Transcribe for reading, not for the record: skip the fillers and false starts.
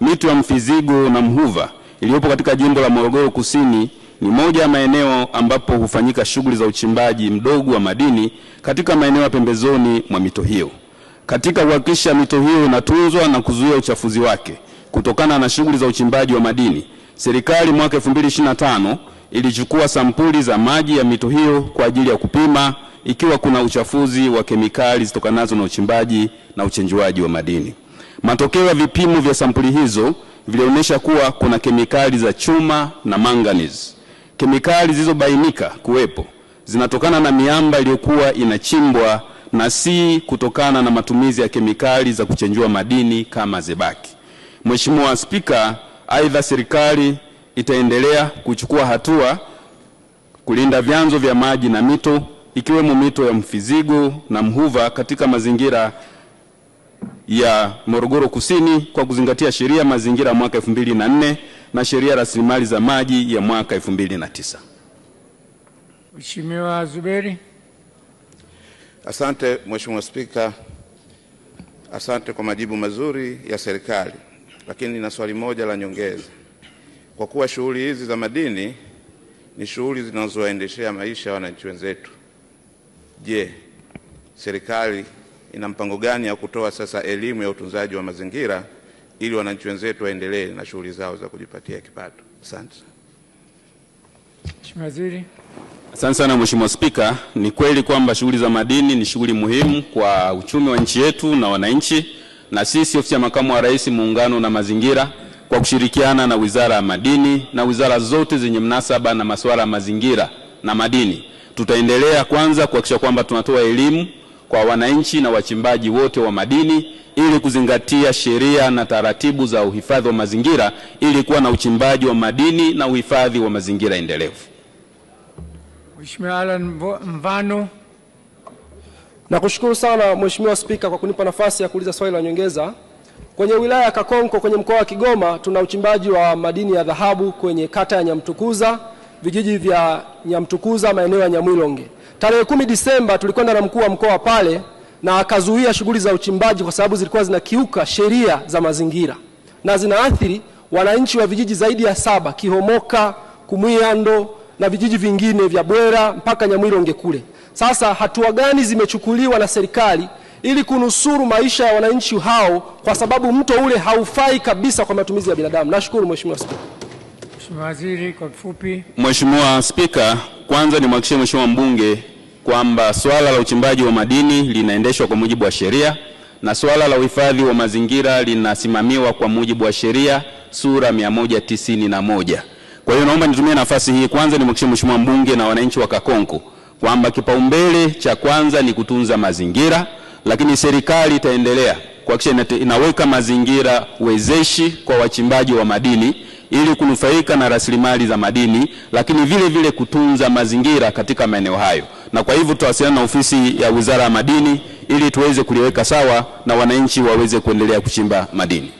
mito ya Mfizigo na Mhuva iliyopo katika jimbo la Morogoro Kusini ni moja ya maeneo ambapo hufanyika shughuli za uchimbaji mdogo wa madini katika maeneo ya pembezoni mwa mito hiyo. Katika kuhakikisha mito hiyo inatunzwa na kuzuia uchafuzi wake kutokana na shughuli za uchimbaji wa madini, serikali mwaka 2025 ilichukua sampuli za maji ya mito hiyo kwa ajili ya kupima ikiwa kuna uchafuzi wa kemikali zitokanazo na uchimbaji na uchenjuaji wa madini. Matokeo ya vipimo vya sampuli hizo vilionyesha kuwa kuna kemikali za chuma na manganese. Kemikali zilizobainika kuwepo zinatokana na miamba iliyokuwa inachimbwa na si kutokana na matumizi ya kemikali za kuchenjua madini kama zebaki. Mheshimiwa Spika, aidha serikali itaendelea kuchukua hatua kulinda vyanzo vya maji na mito ikiwemo mito ya Mfizigo na Mhuva katika mazingira ya Morogoro Kusini kwa kuzingatia sheria mazingira mwaka 2004 na sheria rasilimali za maji ya mwaka 2009. Mheshimiwa Zuberi. Asante Mheshimiwa Spika. Asante kwa majibu mazuri ya serikali. Lakini nina swali moja la nyongeza. Kwa kuwa shughuli hizi za madini ni shughuli zinazoendeshea maisha ya wananchi wenzetu, je, serikali ina mpango gani ya kutoa sasa elimu ya utunzaji wa mazingira ili wananchi wenzetu waendelee na shughuli zao za kujipatia kipato? Asante. Mheshimiwa Waziri. Asante sana Mheshimiwa Spika. Ni kweli kwamba shughuli za madini ni shughuli muhimu kwa uchumi wa nchi yetu na wananchi, na sisi ofisi ya Makamu wa Rais Muungano na Mazingira kwa kushirikiana na Wizara ya Madini na wizara zote zenye mnasaba na masuala ya mazingira na madini, tutaendelea kwanza kuhakikisha kwamba tunatoa elimu kwa wananchi na wachimbaji wote wa madini ili kuzingatia sheria na taratibu za uhifadhi wa mazingira ili kuwa na uchimbaji wa madini na uhifadhi wa mazingira endelevu. Mheshimiwa Alan Mvano. Nakushukuru sana Mheshimiwa Spika kwa kunipa nafasi ya kuuliza swali la nyongeza. Kwenye wilaya ya Kakonko kwenye mkoa wa Kigoma tuna uchimbaji wa madini ya dhahabu kwenye kata ya Nyamtukuza, vijiji vya Nyamtukuza, maeneo ya Nyamwilonge. Tarehe 10 Disemba tulikwenda na mkuu wa mkoa pale na akazuia shughuli za uchimbaji kwa sababu zilikuwa zinakiuka sheria za mazingira na zinaathiri wananchi wa vijiji zaidi ya 7, Kihomoka, Kumwiando na vijiji vingine vya Bwera mpaka Nyamwilonge kule. Sasa hatua gani zimechukuliwa na serikali ili kunusuru maisha ya wananchi hao kwa sababu mto ule haufai kabisa kwa matumizi ya binadamu? Nashukuru Mheshimiwa Spika. Mheshimiwa Waziri kwa kifupi. Mheshimiwa Spika, kwanza nimhakikishie Mheshimiwa mbunge kwamba swala la uchimbaji wa madini linaendeshwa kwa mujibu wa sheria na swala la uhifadhi wa mazingira linasimamiwa kwa mujibu wa sheria sura 191. Kwa hiyo naomba nitumie nafasi hii kwanza nimhakikishie Mheshimiwa mbunge na wananchi wa Kakonko kwamba kipaumbele cha kwanza ni kutunza mazingira, lakini serikali itaendelea kuhakikisha inaweka mazingira wezeshi kwa wachimbaji wa madini ili kunufaika na rasilimali za madini, lakini vile vile kutunza mazingira katika maeneo hayo. Na kwa hivyo tutawasiliana na ofisi ya Wizara ya Madini ili tuweze kuliweka sawa na wananchi waweze kuendelea kuchimba madini.